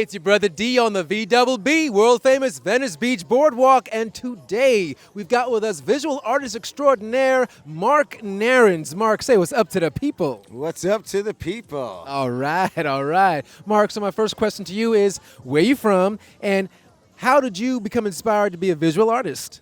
It's your brother D on the VBB, world famous Venice Beach Boardwalk, and today we've got with us visual artist extraordinaire Mark Narens. Mark, say what's up to the people. What's up to the people? All right, all right. Mark, so my first question to you is, where you from, and how did you become inspired to be a visual artist?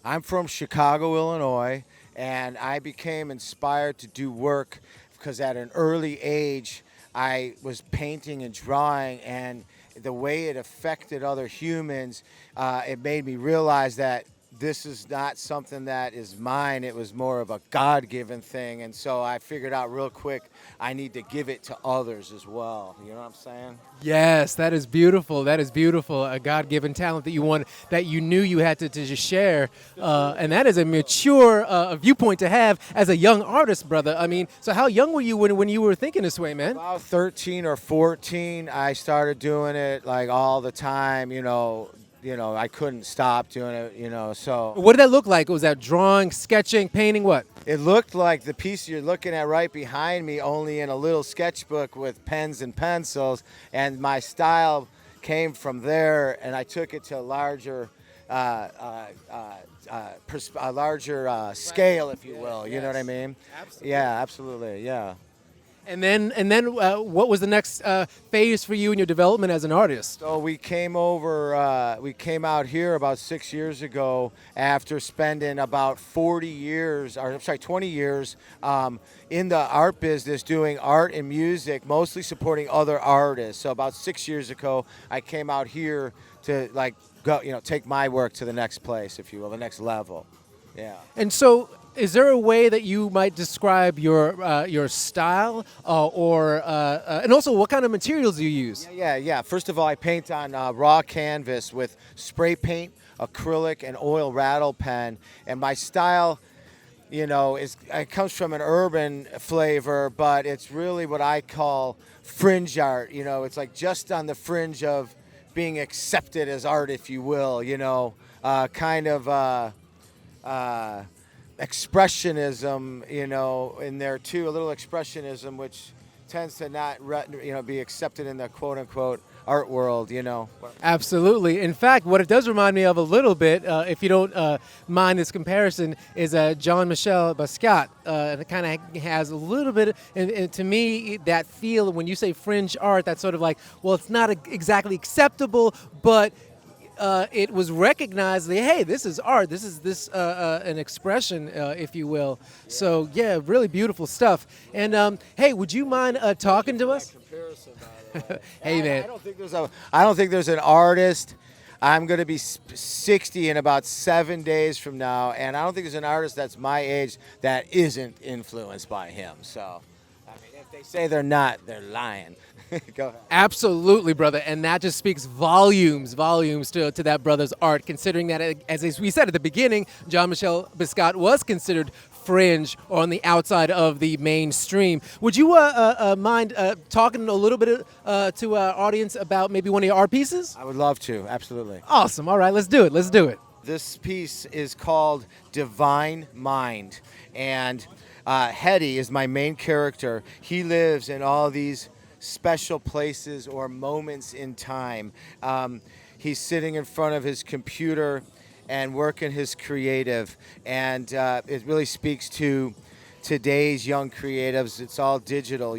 I'm from Chicago, Illinois, and I became inspired to do work because at an early age I was painting and drawing, and the way it affected other humans, it made me realize that this is not something that is mine. It was more of a God-given thing, and so I figured out real quick I need to give it to others as well. You know what I'm saying? Yes, that is beautiful. That is beautiful. A God-given talent that you want, that you knew you had to just share, and that is a mature viewpoint to have as a young artist, brother. I mean, so how young were you when you were thinking this way, man? About 13 or 14, I started doing it like all the time. You know, I couldn't stop doing it. So What did that look like? Was that drawing, sketching, painting? What? it looked like the piece you're looking at right behind me, only in a little sketchbook with pens and pencils, and my style came from there, and I took it to a larger scale, if you will. You know what I mean? Absolutely. Yeah, absolutely. Yeah. And then what was the next phase for you in your development as an artist? So we came out here about 6 years ago after spending about 20 years in the art business doing art and music, mostly supporting other artists. So about 6 years ago, I came out here to take my work to the next place, if you will, the next level. Yeah. And so, is there a way that you might describe your style, and also what kind of materials do you use? Yeah. First of all, I paint on raw canvas with spray paint, acrylic, and oil rattle pen. And my style, it comes from an urban flavor, but it's really what I call fringe art. It's like just on the fringe of being accepted as art, if you will. Expressionism, in there too, a little expressionism, which tends to not, be accepted in the quote-unquote art world, Absolutely. In fact, what it does remind me of a little bit, if you don't mind this comparison, is Jean-Michel Basquiat. It kind of has a little bit, and to me, that feel when you say fringe art, that's sort of like, well, it's not exactly acceptable, but it was recognized that, hey, this is art. This is an expression, if you will. So yeah, really beautiful stuff. And hey, would you mind talking to us? Hey man, I don't think there's an artist. I'm going to be 60 in about 7 days from now, and I don't think there's an artist that's my age that isn't influenced by him. So, I mean, if they say they're not, they're lying. Go ahead. Absolutely, brother, and that just speaks volumes to that brother's art, considering that, as we said at the beginning, Jean-Michel Basquiat was considered fringe or on the outside of the mainstream. Would you mind talking a little bit to our audience about maybe one of your art pieces? I would love to, absolutely. Awesome, all right, let's do it. This piece is called Divine Mind, and Hetty is my main character. He lives in all these special places or moments in time. He's sitting in front of his computer and working his creative, and it really speaks to today's young creatives. It's all digital,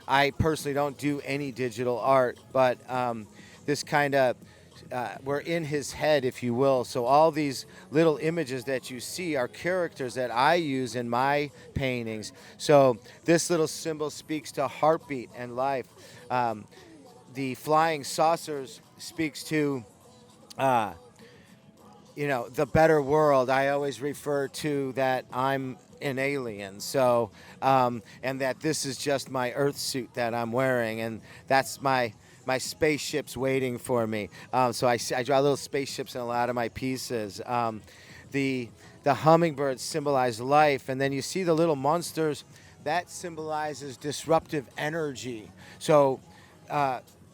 I personally don't do any digital art, but this kind of we're in his head, if you will. So all these little images that you see are characters that I use in my paintings. So this little symbol speaks to heartbeat and life. The flying saucers speaks to, the better world. I always refer to that I'm an alien. So, and that this is just my Earth suit that I'm wearing, and that's my spaceship's waiting for me. So I draw little spaceships in a lot of my pieces. The hummingbirds symbolize life, and then you see the little monsters. That symbolizes disruptive energy. So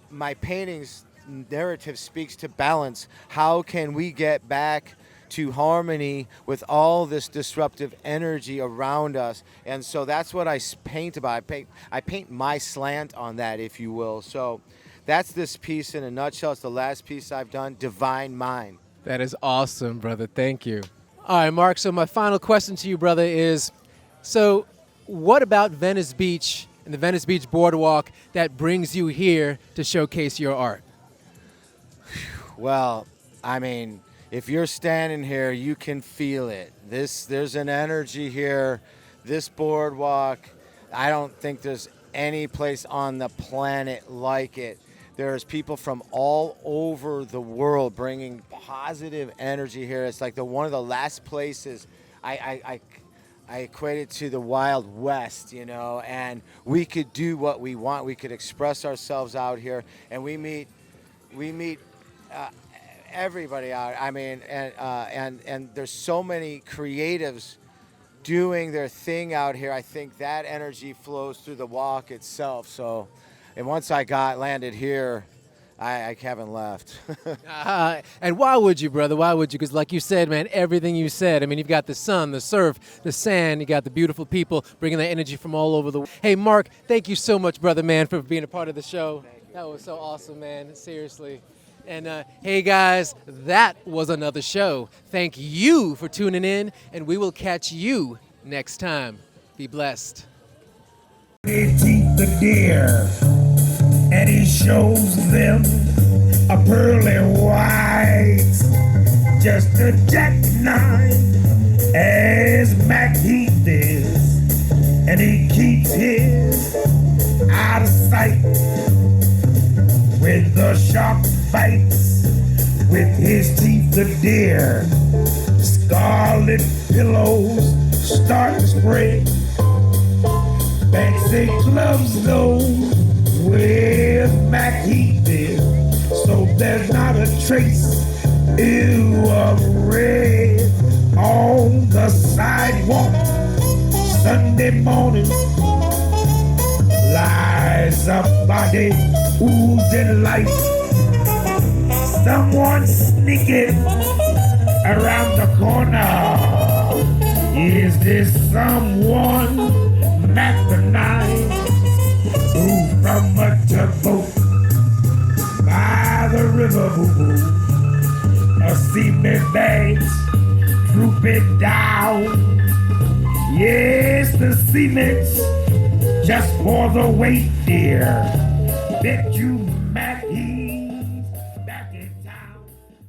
my painting's narrative speaks to balance. How can we get back to harmony with all this disruptive energy around us? And so that's what I paint about. I paint my slant on that, if you will. So that's this piece in a nutshell. It's the last piece I've done, Divine Mind. That is awesome, brother. Thank you. All right, Mark, so my final question to you, brother, is, so what about Venice Beach and the Venice Beach Boardwalk that brings you here to showcase your art? Well, I mean, if you're standing here, you can feel it. There's an energy here. This boardwalk, I don't think there's any place on the planet like it. There's people from all over the world bringing positive energy here. It's like one of the last places I equate it to the Wild West, you know, and we could do what we want. We could express ourselves out here, and we meet everybody out. I mean, and there's so many creatives doing their thing out here. I think that energy flows through the walk itself. So, and once I landed here, I haven't left. And why would you, brother? Why would you? Because like you said, man, everything you said. I mean, you've got the sun, the surf, the sand. You got the beautiful people bringing that energy from all over the world. Hey, Mark, thank you so much, brother, man, for being a part of the show. That was so awesome, man. Seriously. And hey, guys, that was another show. Thank you for tuning in, and we will catch you next time. Be blessed. He teeth the deer, and he shows them a pearly white, just a jackknife as Mac Heath is, and he keeps his out of sight with the shark fights with his teeth the deer. Scarlet pillows start to spread. Fancy gloves though with Mac Heath did, so there's not a trace of red on the sidewalk. Sunday morning lies a body oozing light. Someone sneaking around the corner. Is this someone Mac the Knife, who from a tugboat by the river, boo-boo, a cement bags drooping down. Yes, the cement's just for the weight, dear. Bet you